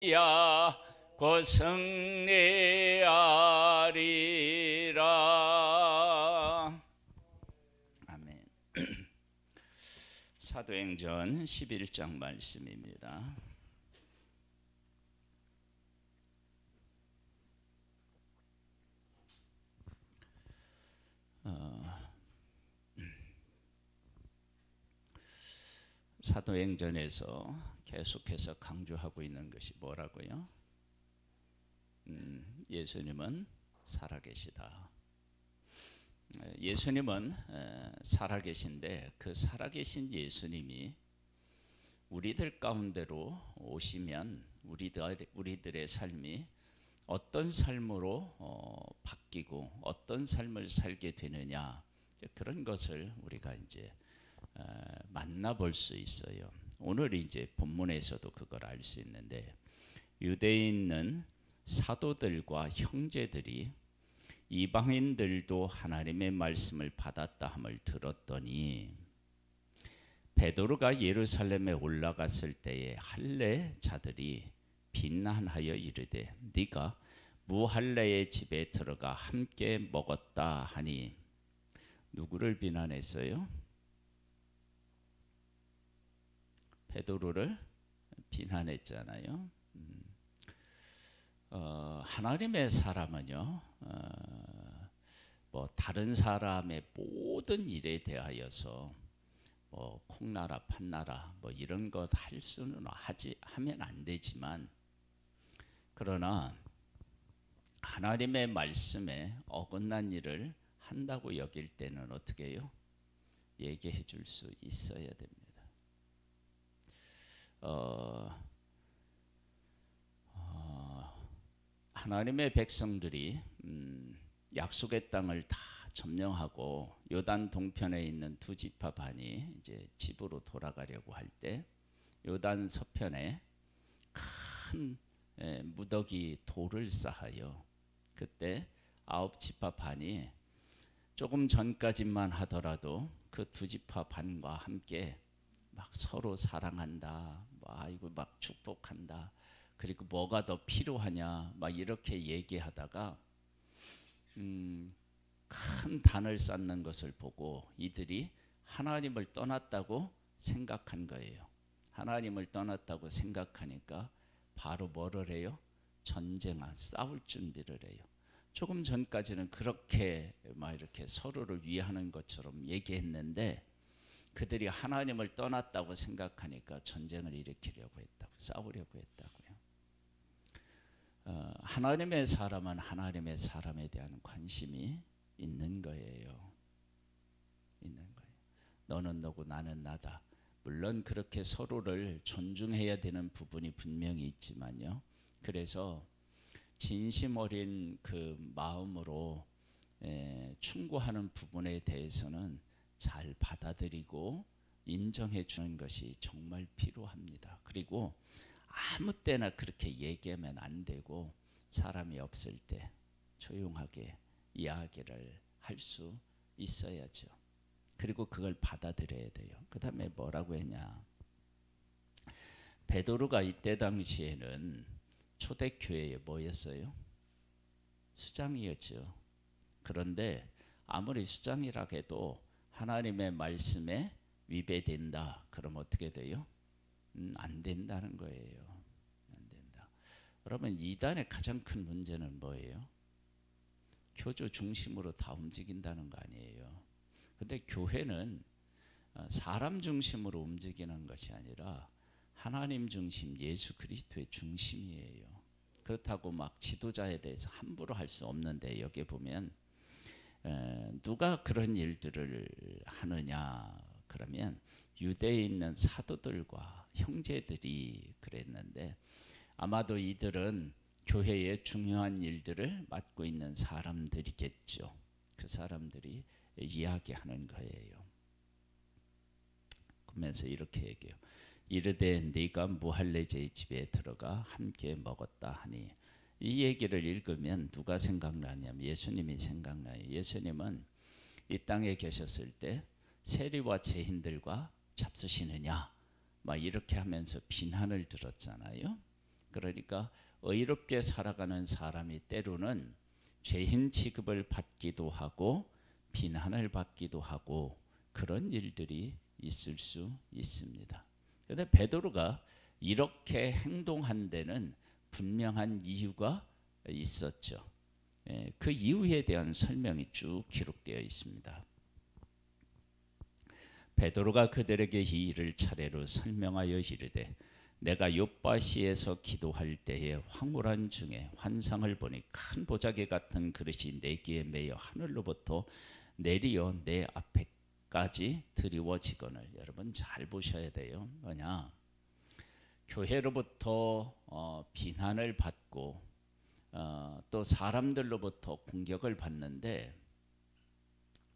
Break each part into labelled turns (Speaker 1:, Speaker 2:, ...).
Speaker 1: 야 곧 승리하리라. 아멘. 사도행전 11장 말씀입니다. 사도행전에서 계속해서 강조하고 있는 것이 뭐라고요? 예수님은 살아계시다. 예수님은 살아계신데 그 살아계신 예수님이 우리들 가운데로 오시면 우리들의 삶이 어떤 삶으로 바뀌고 어떤 삶을 살게 되느냐, 그런 것을 우리가 이제 만나볼 수 있어요. 오늘 이제 본문에서도 그걸 알 수 있는데, 유대에 있는 사도들과 형제들이 이방인들도 하나님의 말씀을 받았다 함을 들었더니 베드로가 예루살렘에 올라갔을 때에 할례 자들이 비난하여 이르되 네가 무할례의 집에 들어가 함께 먹었다 하니. 누구를 비난했어요? 베드로를 비난했잖아요. 하나님의 사람은요, 뭐 다른 사람의 모든 일에 대하여서 뭐 콩나라 판나라 뭐 이런 것 할 수는 하면 안 되지만, 그러나 하나님의 말씀에 어긋난 일을 한다고 여길 때는 어떻게 해요? 얘기해 줄 수 있어야 됩니다. 하나님의 백성들이 약속의 땅을 다 점령하고 요단 동편에 있는 두 지파 반이 이제 집으로 돌아가려고 할 때 요단 서편에 큰 무더기 돌을 쌓아요. 그때 9지파 반이 조금 전까지만 하더라도 그 두 지파 반과 함께 막 서로 사랑한다, 아이고 막 축복한다, 그리고 뭐가 더 필요하냐 막 이렇게 얘기하다가 큰 단을 쌓는 것을 보고 이들이 하나님을 떠났다고 생각한 거예요. 하나님을 떠났다고 생각하니까 바로 뭐를 해요? 싸울 준비를 해요. 조금 전까지는 그렇게 막 이렇게 서로를 위하는 것처럼 얘기했는데 그들이 하나님을 떠났다고 생각하니까 전쟁을 일으키려고 했다고, 싸우려고 했다고요. 하나님의 사람은 하나님의 사람에 대한 관심이 있는 거예요. 너는 너고 나는 나다. 물론 그렇게 서로를 존중해야 되는 부분이 분명히 있지만요. 그래서 진심 어린 그 마음으로 충고하는 부분에 대해서는 잘 받아들이고 인정해 주는 것이 정말 필요합니다. 그리고 아무 때나 그렇게 얘기하면 안 되고 사람이 없을 때 조용하게 이야기를 할 수 있어야죠. 그리고 그걸 받아들여야 돼요. 그 다음에 뭐라고 했냐, 베드로가 이때 당시에는 초대교회에 뭐였어요? 수장이었죠. 그런데 아무리 수장이라 해도 하나님의 말씀에 위배된다, 그럼 어떻게 돼요? 안 된다는 거예요. 안 된다. 그러면 이단의 가장 큰 문제는 뭐예요? 교주 중심으로 다 움직인다는 거 아니에요. 근데 교회는 사람 중심으로 움직이는 것이 아니라 하나님 중심, 예수 그리스도의 중심이에요. 그렇다고 막 지도자에 대해서 함부로 할 수 없는데, 여기 보면 누가 그런 일들을 하느냐 그러면 유대에 있는 사도들과 형제들이 그랬는데, 아마도 이들은 교회의 중요한 일들을 맡고 있는 사람들이겠죠. 그 사람들이 이야기하는 거예요. 그러면서 이렇게 얘기해요. 이르되 네가 무할례제의 집에 들어가 함께 먹었다 하니. 이 얘기를 읽으면 누가 생각나냐면 예수님이 생각나요. 예수님은 이 땅에 계셨을 때 세리와 죄인들과 잡수시느냐 막 이렇게 하면서 비난을 들었잖아요. 그러니까 의롭게 살아가는 사람이 때로는 죄인 취급을 받기도 하고 비난을 받기도 하고 그런 일들이 있을 수 있습니다. 그런데 베드로가 이렇게 행동한 데는 분명한 이유가 있었죠. 그 이유에 대한 설명이 쭉 기록되어 있습니다. 베드로가 그들에게 이 일을 차례로 설명하여 이르되 내가 욥바시에서 기도할 때에 황홀한 중에 환상을 보니 큰 보자기 같은 그릇이 내 귀에 매여 하늘로부터 내리어 내 앞에까지 드리워지거늘. 여러분 잘 보셔야 돼요. 뭐냐, 교회로부터 비난을 받고 또 사람들로부터 공격을 받는데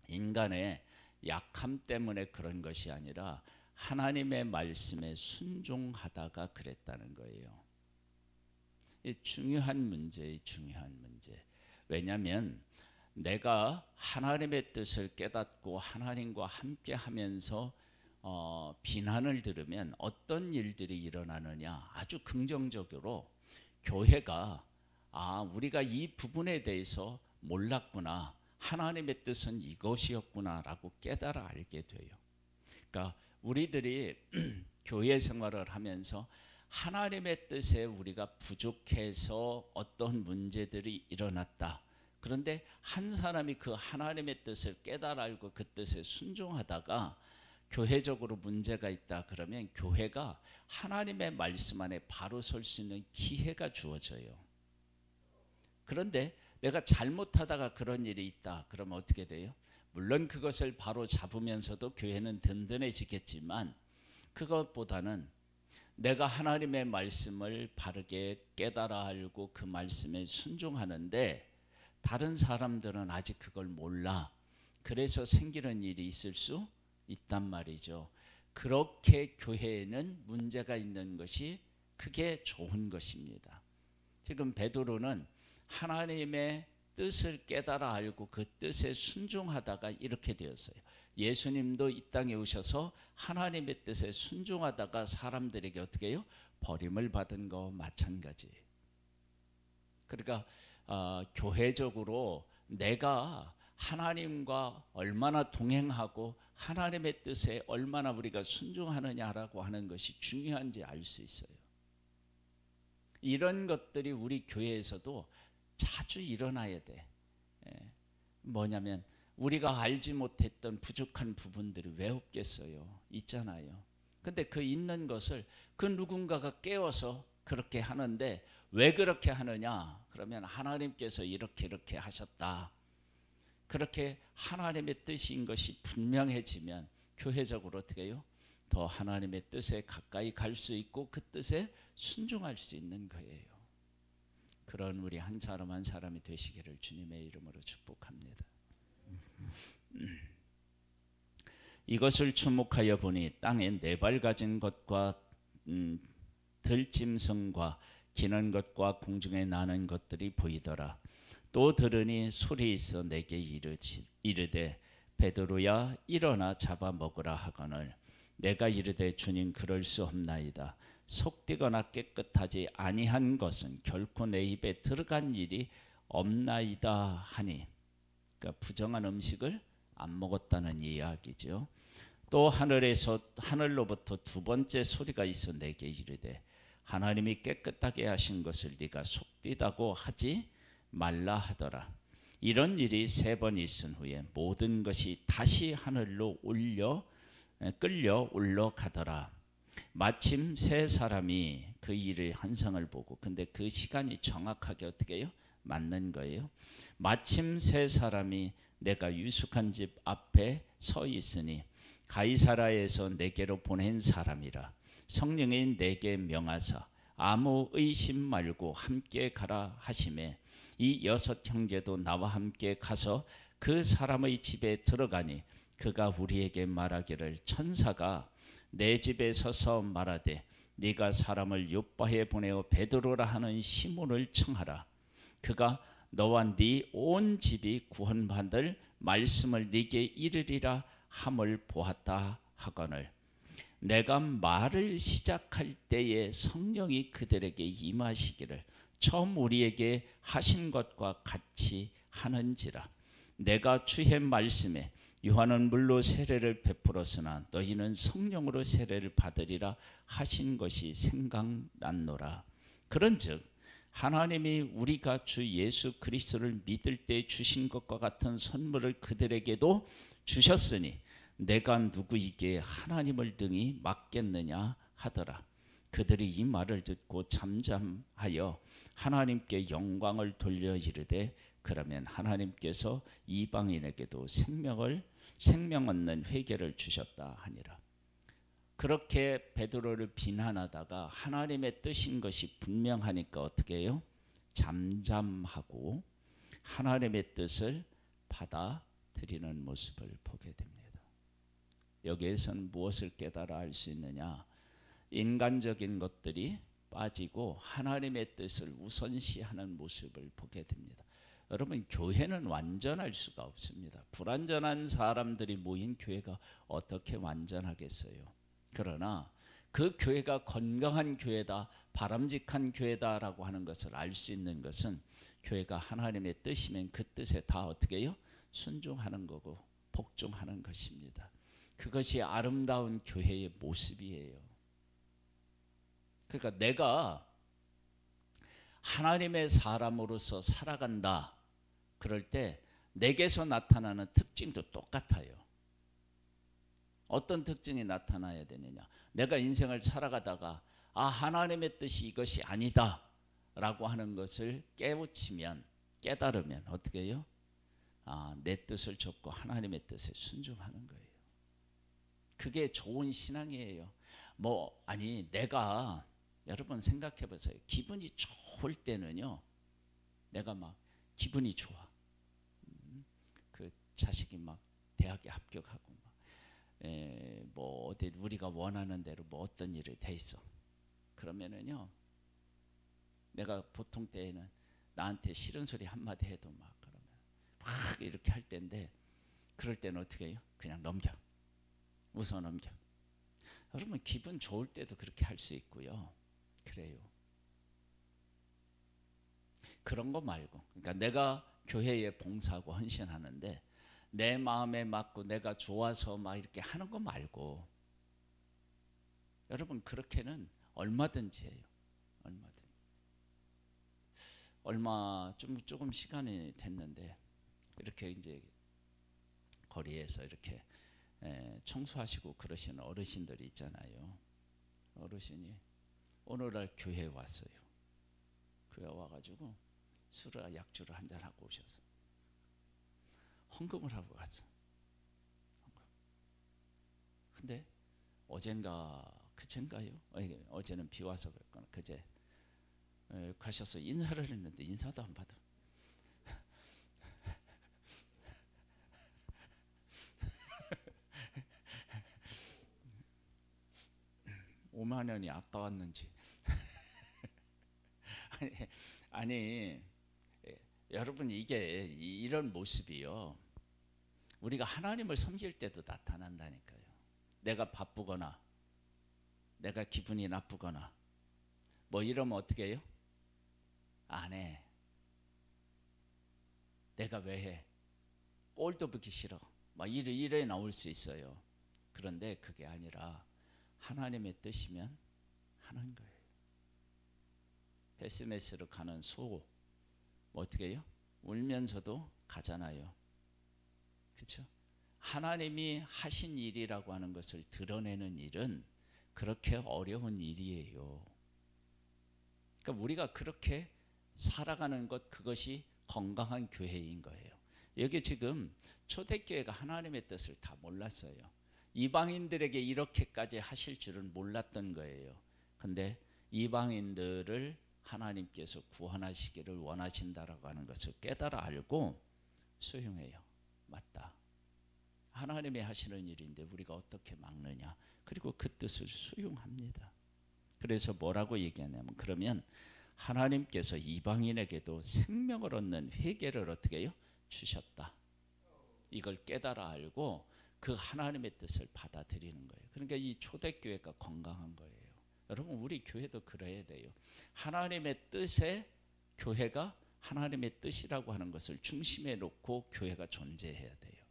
Speaker 1: 인간의 약함 때문에 그런 것이 아니라 하나님의 말씀에 순종하다가 그랬다는 거예요. 이 중요한 문제의 중요한 문제. 왜냐하면 내가 하나님의 뜻을 깨닫고 하나님과 함께 하면서 비난을 들으면 어떤 일들이 일어나느냐, 아주 긍정적으로 교회가 우리가 이 부분에 대해서 몰랐구나, 하나님의 뜻은 이것이었구나 라고 깨달아 알게 돼요. 그러니까 우리들이 교회 생활을 하면서 하나님의 뜻에 우리가 부족해서 어떤 문제들이 일어났다. 그런데 한 사람이 그 하나님의 뜻을 깨달아 알고 그 뜻에 순종하다가 교회적으로 문제가 있다 그러면 교회가 하나님의 말씀 안에 바로 설 수 있는 기회가 주어져요. 그런데 내가 잘못하다가 그런 일이 있다 그러면 어떻게 돼요? 물론 그것을 바로 잡으면서도 교회는 든든해지겠지만 그것보다는 내가 하나님의 말씀을 바르게 깨달아 알고 그 말씀에 순종하는데 다른 사람들은 아직 그걸 몰라. 그래서 생기는 일이 있을 수 있단 말이죠. 그렇게 교회에는 문제가 있는 것이 그게 좋은 것입니다. 지금 베드로는 하나님의 뜻을 깨달아 알고 그 뜻에 순종하다가 이렇게 되었어요. 예수님도 이 땅에 오셔서 하나님의 뜻에 순종하다가 사람들에게 어떻게 해요? 버림을 받은 거 마찬가지. 그러니까 교회적으로 내가 하나님과 얼마나 동행하고 하나님의 뜻에 얼마나 우리가 순종하느냐라고 하는 것이 중요한지 알 수 있어요. 이런 것들이 우리 교회에서도 자주 일어나야 돼. 뭐냐면 우리가 알지 못했던 부족한 부분들이 왜 없겠어요? 있잖아요. 근데 그 있는 것을 그 누군가가 깨워서 그렇게 하는데 왜 그렇게 하느냐? 그러면 하나님께서 이렇게 하셨다. 그렇게 하나님의 뜻인 것이 분명해지면 교회적으로 어떻게 해요? 더 하나님의 뜻에 가까이 갈 수 있고 그 뜻에 순종할 수 있는 거예요. 그런 우리 한 사람 한 사람이 되시기를 주님의 이름으로 축복합니다. 이것을 주목하여 보니 땅에 네 발 가진 것과 들짐승과 기는 것과 공중에 나는 것들이 보이더라. 또 들으니 소리 있어 내게 이르되 베드로야 일어나 잡아 먹으라 하거늘 내가 이르되 주님 그럴 수 없나이다. 속되거나 깨끗하지 아니한 것은 결코 내 입에 들어간 일이 없나이다 하니, 그러니까 부정한 음식을 안 먹었다는 이야기죠. 또 하늘로부터 두 번째 소리가 있어 내게 이르되 하나님이 깨끗하게 하신 것을 네가 속되다고 하지 말라 하더라. 이런 일이 세 번 있은 후에 모든 것이 다시 하늘로 끌려 올라가더라. 마침 세 사람이 그 일의 환상을 보고, 근데 그 시간이 정확하게 어떻게 해요? 맞는 거예요. 마침 세 사람이 내가 유숙한 집 앞에 서 있으니 가이사라에서 내게로 보낸 사람이라. 성령이 내게 명하사 아무 의심 말고 함께 가라 하시매 이 여섯 형제도 나와 함께 가서 그 사람의 집에 들어가니 그가 우리에게 말하기를 천사가 내 집에 서서 말하되 네가 사람을 욥바에 보내어 베드로라 하는 시몬을 청하라. 그가 너와 네 온 집이 구원받을 말씀을 네게 이르리라 함을 보았다 하거늘 내가 말을 시작할 때에 성령이 그들에게 임하시기를 처음 우리에게 하신 것과 같이 하는지라. 내가 주의 말씀에 요한은 물로 세례를 베풀었으나 너희는 성령으로 세례를 받으리라 하신 것이 생각났노라. 그런즉 하나님이 우리가 주 예수 그리스도를 믿을 때 주신 것과 같은 선물을 그들에게도 주셨으니 내가 누구에게 하나님을 등이 맡겠느냐 하더라. 그들이 이 말을 듣고 잠잠하여 하나님께 영광을 돌려 이르되 그러면 하나님께서 이방인에게도 생명 얻는 회개를 주셨다 하니라. 그렇게 베드로를 비난하다가 하나님의 뜻인 것이 분명하니까 어떻게 해요? 잠잠하고 하나님의 뜻을 받아들이는 모습을 보게 됩니다. 여기에서는 무엇을 깨달아 알 수 있느냐? 인간적인 것들이 빠지고 하나님의 뜻을 우선시하는 모습을 보게 됩니다. 여러분, 교회는 완전할 수가 없습니다. 불완전한 사람들이 모인 교회가 어떻게 완전하겠어요? 그러나 그 교회가 건강한 교회다, 바람직한 교회다라고 하는 것을 알 수 있는 것은 교회가 하나님의 뜻이면 그 뜻에 다 어떻게 해요? 순종하는 거고 복종하는 것입니다. 그것이 아름다운 교회의 모습이에요. 그러니까 내가 하나님의 사람으로서 살아간다 그럴 때 내게서 나타나는 특징도 똑같아요. 어떤 특징이 나타나야 되느냐? 내가 인생을 살아가다가 하나님의 뜻이 이것이 아니다 라고 하는 것을 깨달으면 어떻게 해요? 내 뜻을 접고 하나님의 뜻에 순종하는 거예요. 그게 좋은 신앙이에요. 내가 여러분 생각해 보세요. 기분이 좋을 때는요, 내가 막 기분이 좋아. 그 자식이 막 대학에 합격하고 어디 우리가 원하는 대로 어떤 일이 돼 있어. 그러면은요, 내가 보통 때에는 나한테 싫은 소리 한마디 해도 그러면 막 이렇게 할 때인데, 그럴 때는 어떻게 해요? 그냥 웃어 넘겨. 여러분, 기분 좋을 때도 그렇게 할 수 있고요. 그래요. 그런 거 말고, 그러니까 내가 교회에 봉사하고 헌신하는데 내 마음에 맞고 내가 좋아서 이렇게 하는 거 말고, 여러분 그렇게는 얼마든지 해요. 조금 시간이 됐는데 이렇게 이제 거리에서 이렇게 청소하시고 그러시는 어르신들이 있잖아요. 어르신이 오늘날 교회에 왔어요. 교회 와가지고 술을 약주를 한잔 하고 오셨어. 헌금을 하고 갔어. 근데 그젠가요? 어제는 비 와서 그랬거나 그제 가셔서 인사를 했는데 인사도 안 받아. $5만 원이 아까웠는지. 아니 여러분, 이게 이런 모습이요, 우리가 하나님을 섬길 때도 나타난다니까요. 내가 바쁘거나 내가 기분이 나쁘거나 이러면 어떻게 해요? 안 해. 내가 왜 해? 꼴도 보기 싫어. 이래 나올 수 있어요. 그런데 그게 아니라 하나님의 뜻이면 하는 거예요. 베스메스로 가는 소 어떻게 해요? 울면서도 가잖아요. 그렇죠? 하나님이 하신 일이라고 하는 것을 드러내는 일은 그렇게 어려운 일이에요. 그러니까 우리가 그렇게 살아가는 것, 그것이 건강한 교회인 거예요. 여기 지금 초대교회가 하나님의 뜻을 다 몰랐어요. 이방인들에게 이렇게까지 하실 줄은 몰랐던 거예요. 근데 이방인들을 하나님께서 구원하시기를 원하신다라고 하는 것을 깨달아 알고 수용해요. 맞다. 하나님이 하시는 일인데 우리가 어떻게 막느냐. 그리고 그 뜻을 수용합니다. 그래서 뭐라고 얘기하냐면, 그러면 하나님께서 이방인에게도 생명을 얻는 회개를 어떻게 해요? 주셨다. 이걸 깨달아 알고 그 하나님의 뜻을 받아들이는 거예요. 그러니까 이 초대교회가 건강한 거예요. 여러분 우리 교회도 그래야 돼요. 하나님의 뜻에 교회가 하나님의 뜻이라고 하는 것을 중심에 놓고 교회가 존재해야 돼요.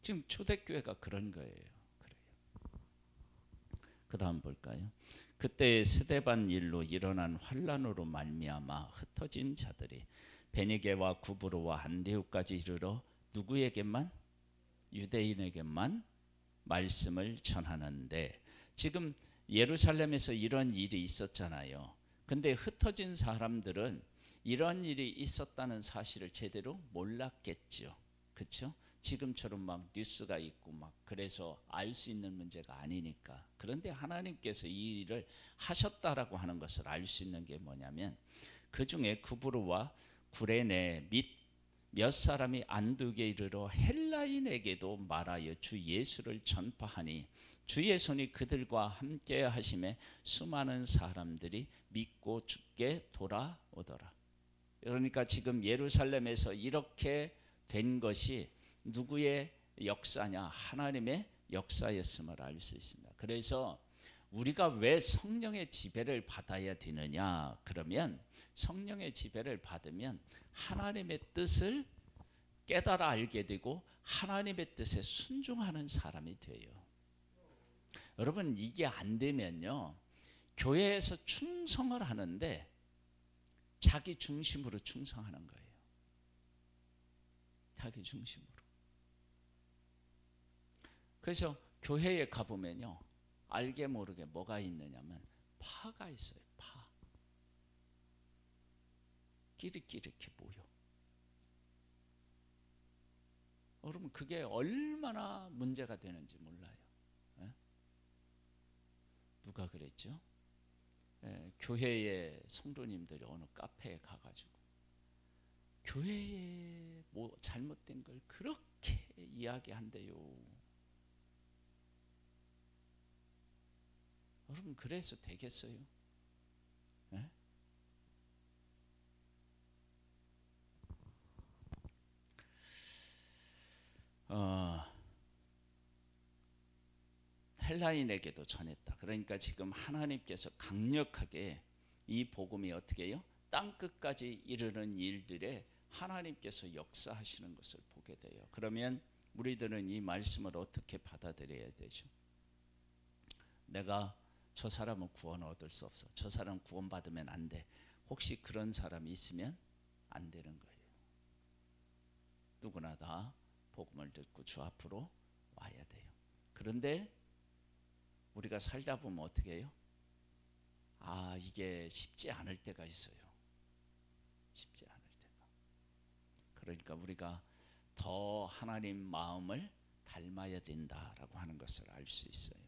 Speaker 1: 지금 초대교회가 그런 거예요. 그래요. 그 다음 볼까요? 그때 스데반 일로 일어난 환란으로 말미암아 흩어진 자들이 베니게와 구브로와 안디옥까지 이르러 누구에게만? 유대인에게만 말씀을 전하는데, 지금 예루살렘에서 이런 일이 있었잖아요. 근데 흩어진 사람들은 이런 일이 있었다는 사실을 제대로 몰랐겠죠. 그렇죠? 지금처럼 막 뉴스가 있고 막 그래서 알 수 있는 문제가 아니니까. 그런데 하나님께서 이 일을 하셨다라고 하는 것을 알 수 있는 게 뭐냐면, 그 중에 구브로와 구레네 및 몇 사람이 안디옥에 이르러 헬라인에게도 말하여 주 예수를 전파하니 주의 손이 그들과 함께 하심에 수많은 사람들이 믿고 주께 돌아오더라. 그러니까 지금 예루살렘에서 이렇게 된 것이 누구의 역사냐? 하나님의 역사였음을 알 수 있습니다. 그래서 우리가 왜 성령의 지배를 받아야 되느냐? 그러면 성령의 지배를 받으면 하나님의 뜻을 깨달아 알게 되고 하나님의 뜻에 순종하는 사람이 돼요. 여러분 이게 안 되면요, 교회에서 충성을 하는데 자기 중심으로 충성하는 거예요. 자기 중심으로. 그래서 교회에 가보면요, 알게 모르게 뭐가 있느냐면 파가 있어요. 파. 끼리끼리 이렇게 모여. 여러분 그게 얼마나 문제가 되는지 몰라요. 예? 누가 그랬죠? 예, 교회의 성도님들이 어느 카페에 가가지고 교회에 뭐 잘못된 걸 그렇게 이야기한대요. 여러분 그래서 되겠어요? 예? 헬라인에게도 전했다. 그러니까 지금 하나님께서 강력하게 이 복음이 어떻게 해요? 땅끝까지 이르는 일들에 하나님께서 역사하시는 것을 보게 돼요. 그러면 우리들은 이 말씀을 어떻게 받아들여야 되죠? 내가 저 사람은 구원 얻을 수 없어. 저 사람 구원 받으면 안 돼. 혹시 그런 사람이 있으면 안 되는 거예요. 누구나 다 복음을 듣고 주 앞으로 와야 돼요. 그런데 우리가 살다 보면 어떻게 해요? 이게 쉽지 않을 때가 있어요. 쉽지 않을 때가. 그러니까 우리가 더 하나님 마음을 닮아야 된다라고 하는 것을 알 수 있어요.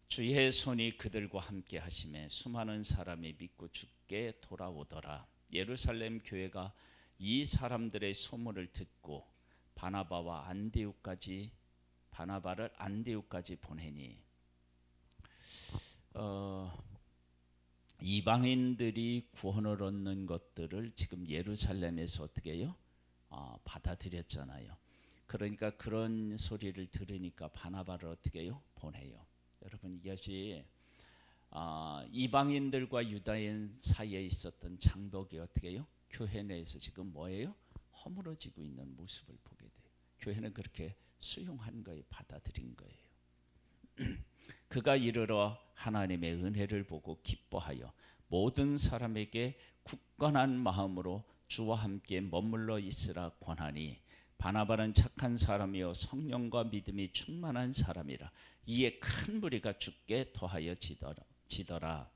Speaker 1: 주의 손이 그들과 함께 하심에 수많은 사람이 믿고 주께 돌아오더라. 예루살렘 교회가 이 사람들의 소문을 듣고 바나바를 안디옥까지 보내니, 이방인들이 구원을 얻는 것들을 지금 예루살렘에서 어떻게 해요? 받아들였잖아요. 그러니까 그런 소리를 들으니까 바나바를 어떻게 해요? 보내요. 여러분 이것이 이방인들과 유다인 사이에 있었던 장벽이 어떻게 해요? 교회 내에서 지금 뭐예요? 허물어지고 있는 모습을 보게 돼요. 교회는 그렇게 수용한 거예요. 받아들인 거예요. 그가 이르러 하나님의 은혜를 보고 기뻐하여 모든 사람에게 굳건한 마음으로 주와 함께 머물러 있으라 권하니, 바나바는 착한 사람이요 성령과 믿음이 충만한 사람이라. 이에 큰 무리가 주께 더하여 지더라.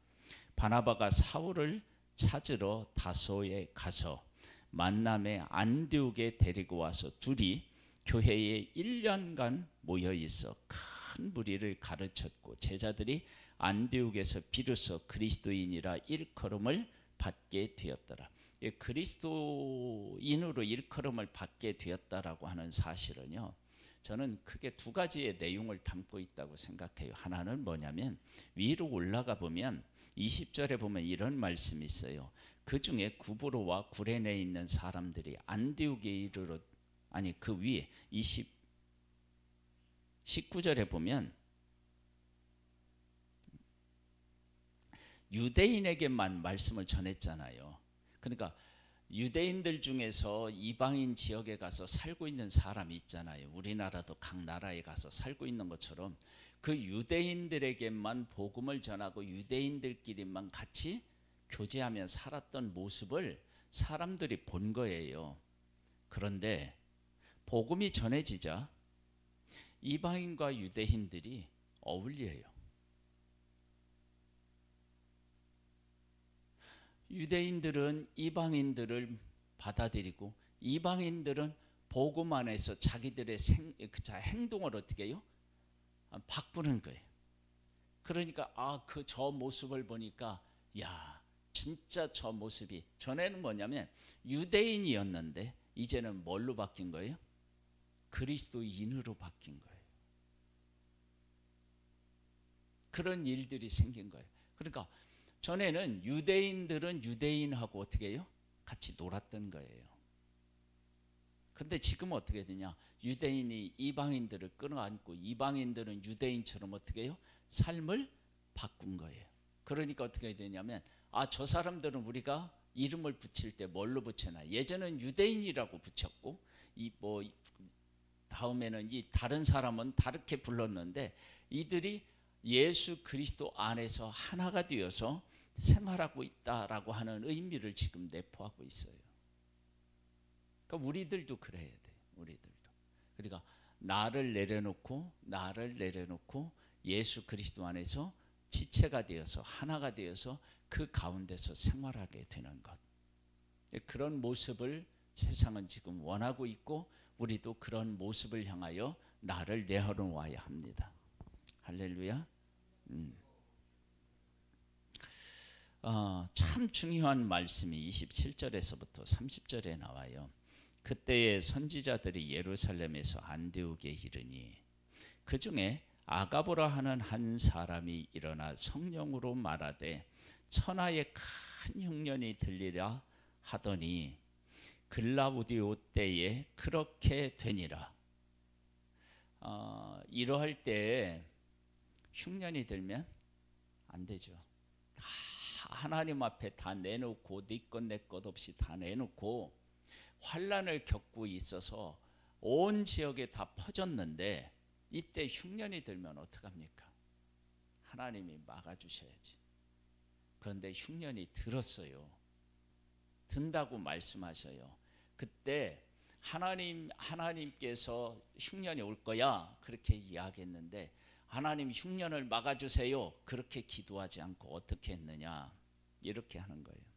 Speaker 1: 바나바가 사울을 찾으러 다소에 가서 만남에 안디옥에 데리고 와서 둘이 교회에 1년간 모여 있어 큰 무리를 가르쳤고, 제자들이 안디옥에서 비로소 그리스도인이라 일컬음을 받게 되었더라. 그리스도인으로 일컬음을 받게 되었다라고 하는 사실은요, 저는 크게 두 가지의 내용을 담고 있다고 생각해요. 하나는 뭐냐면, 위로 올라가 보면 20절에 보면 이런 말씀이 있어요. 그 중에 구브로와 구레네에 있는 사람들이 안디옥에 이르러 아니 그 위에 19절에 보면 유대인에게만 말씀을 전했잖아요. 그러니까 유대인들 중에서 이방인 지역에 가서 살고 있는 사람이 있잖아요. 우리나라도 각 나라에 가서 살고 있는 것처럼 그 유대인들에게만 복음을 전하고 유대인들끼리만 같이 교제하며 살았던 모습을 사람들이 본 거예요. 그런데 복음이 전해지자 이방인과 유대인들이 어울려요. 유대인들은 이방인들을 받아들이고 이방인들은 복음 안에서 자기들의 행동을 어떻게 해요? 바꾸는 거예요. 그러니까 저 모습을 보니까 야 진짜 저 모습이 전에는 뭐냐면 유대인이었는데 이제는 뭘로 바뀐 거예요? 그리스도인으로 바뀐 거예요. 그런 일들이 생긴 거예요. 그러니까 전에는 유대인들은 유대인하고 어떻게 해요? 같이 놀았던 거예요. 그런데 지금 어떻게 되냐? 유대인이 이방인들을 끌어안고 이방인들은 유대인처럼 어떻게 해요? 삶을 바꾼 거예요. 그러니까 어떻게 되냐면 저 사람들은 우리가 이름을 붙일 때 뭘로 붙여나? 예전엔 유대인이라고 붙였고 다음에는 이 다른 사람은 다르게 불렀는데 이들이 예수 그리스도 안에서 하나가 되어서 생활하고 있다라고 하는 의미를 지금 내포하고 있어요. 그러니까 우리들도 그래야 돼. 우리들도. 그러니까 나를 내려놓고 예수 그리스도 안에서 지체가 되어서 하나가 되어서 그 가운데서 생활하게 되는 것. 그런 모습을 세상은 지금 원하고 있고 우리도 그런 모습을 향하여 나를 내어놓아야 합니다. 할렐루야. 참 중요한 말씀이 27절에서부터 30절에 나와요. 그때의 선지자들이 예루살렘에서 안디옥에 이르니 그 중에 아가보라 하는 한 사람이 일어나 성령으로 말하되 천하에 큰 흉년이 들리라 하더니 글라우디오 때에 그렇게 되니라. 이러할 때에 흉년이 들면 안 되죠. 다 하나님 앞에 다 내놓고 네 것 내 것 없이 다 내놓고 환난을 겪고 있어서 온 지역에 다 퍼졌는데 이때 흉년이 들면 어떡합니까? 하나님이 막아주셔야지. 그런데 흉년이 들었어요. 든다고 말씀하셔요. 그때 하나님께서 흉년이 올 거야 그렇게 이야기했는데 하나님 흉년을 막아주세요 그렇게 기도하지 않고 어떻게 했느냐 이렇게 하는 거예요.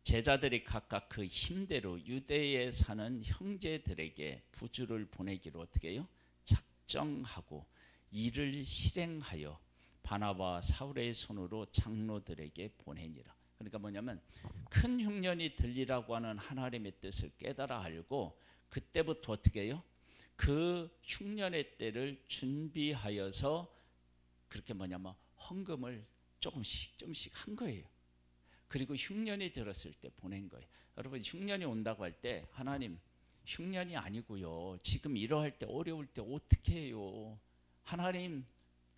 Speaker 1: 제자들이 각각 그 힘대로 유대에 사는 형제들에게 부주를 보내기로 어떻게 해요? 작정하고 이를 실행하여 바나바와 사울의 손으로 장로들에게 보내니라. 그러니까 뭐냐면 큰 흉년이 들리라고 하는 하나님의 뜻을 깨달아 알고 그때부터 어떻게 해요? 그 흉년의 때를 준비하여서 그렇게 뭐냐면 헌금을 조금씩 한 거예요. 그리고 흉년이 들었을 때 보낸 거예요. 여러분 흉년이 온다고 할 때 하나님 흉년이 아니고요. 지금 이러할 때 어려울 때 어떻게 해요? 하나님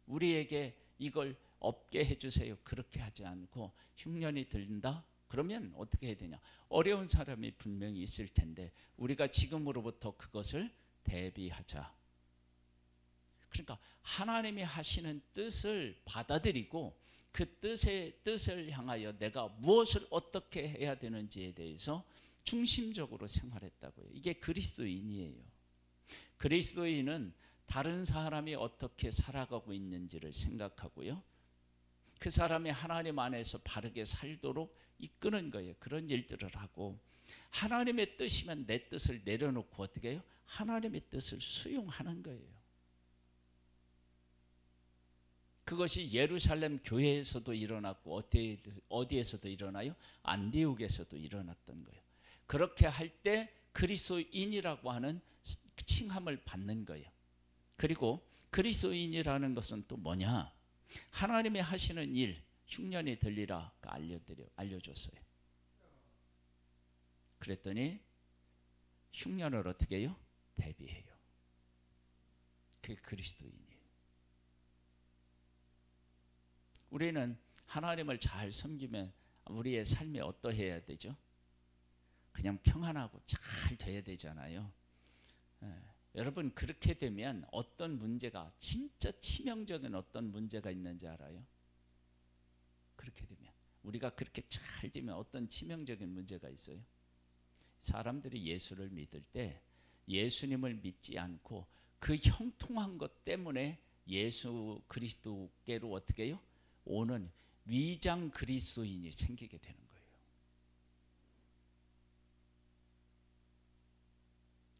Speaker 1: 우리에게 이걸 없게 해주세요. 그렇게 하지 않고 흉년이 들린다? 그러면 어떻게 해야 되냐? 어려운 사람이 분명히 있을 텐데 우리가 지금으로부터 그것을 대비하자. 그러니까 하나님이 하시는 뜻을 받아들이고 그 뜻을 향하여 내가 무엇을 어떻게 해야 되는지에 대해서 중심적으로 생활했다고요. 이게 그리스도인이에요. 그리스도인은 다른 사람이 어떻게 살아가고 있는지를 생각하고요. 그 사람이 하나님 안에서 바르게 살도록 이끄는 거예요. 그런 일들을 하고 하나님의 뜻이면 내 뜻을 내려놓고 어떻게 해요? 하나님의 뜻을 수용하는 거예요. 그것이 예루살렘 교회에서도 일어났고 어디에서도 일어나요? 안디옥에서도 일어났던 거예요. 그렇게 할 때 그리스도인이라고 하는 칭함을 받는 거예요. 그리고 그리스도인이라는 것은 또 뭐냐? 하나님이 하시는 일, 흉년이 들리라 알려줬어요. 그랬더니 흉년을 어떻게 해요? 대비해요. 그게 그리스도인이에요. 우리는 하나님을 잘 섬기면 우리의 삶이 어떠해야 되죠? 그냥 평안하고 잘 돼야 되잖아요. 여러분 그렇게 되면 어떤 문제가 진짜 치명적인 어떤 문제가 있는지 알아요? 그렇게 되면 우리가 그렇게 잘 되면 어떤 치명적인 문제가 있어요? 사람들이 예수를 믿을 때 예수님을 믿지 않고 그 형통한 것 때문에 예수 그리스도께로 어떻게 해요? 오는 위장 그리스도인이 생기게 되는 거예요.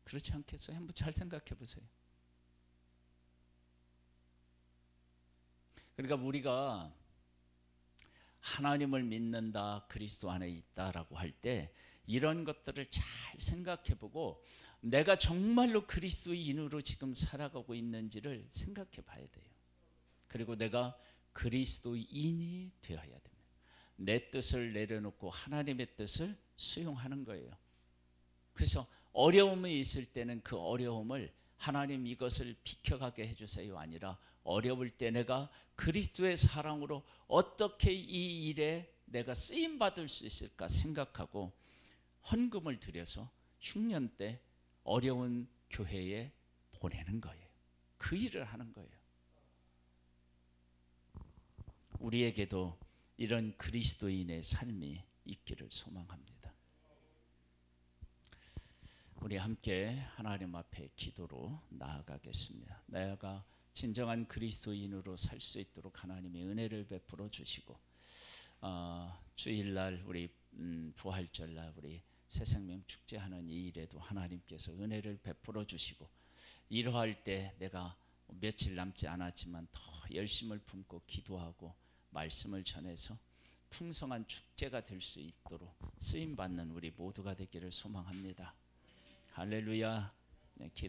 Speaker 1: 그렇지 않겠어요? 한번 잘 생각해 보세요. 그러니까 우리가 하나님을 믿는다, 그리스도 안에 있다라고 할 때 이런 것들을 잘 생각해 보고 내가 정말로 그리스도인으로 지금 살아가고 있는지를 생각해 봐야 돼요. 그리고 내가 그리스도인이 되어야 됩니다. 내 뜻을 내려놓고 하나님의 뜻을 수용하는 거예요. 그래서 어려움이 있을 때는 그 어려움을 하나님 이것을 비켜가게 해주세요 아니라 어려울 때 내가 그리스도의 사랑으로 어떻게 이 일에 내가 쓰임받을 수 있을까 생각하고 헌금을 드려서 흉년 때 어려운 교회에 보내는 거예요. 그 일을 하는 거예요. 우리에게도 이런 그리스도인의 삶이 있기를 소망합니다. 우리 함께 하나님 앞에 기도로 나아가겠습니다. 내가 진정한 그리스도인으로 살 수 있도록 하나님의 은혜를 베풀어 주시고 주일날 우리 부활절날 우리 새생명 축제하는 이 일에도 하나님께서 은혜를 베풀어 주시고 이러할 때 내가 며칠 남지 않았지만 더 열심을 품고 기도하고 말씀을 전해서 풍성한 축제가 될 수 있도록 쓰임받는 우리 모두가 되기를 소망합니다. 할렐루야. 네,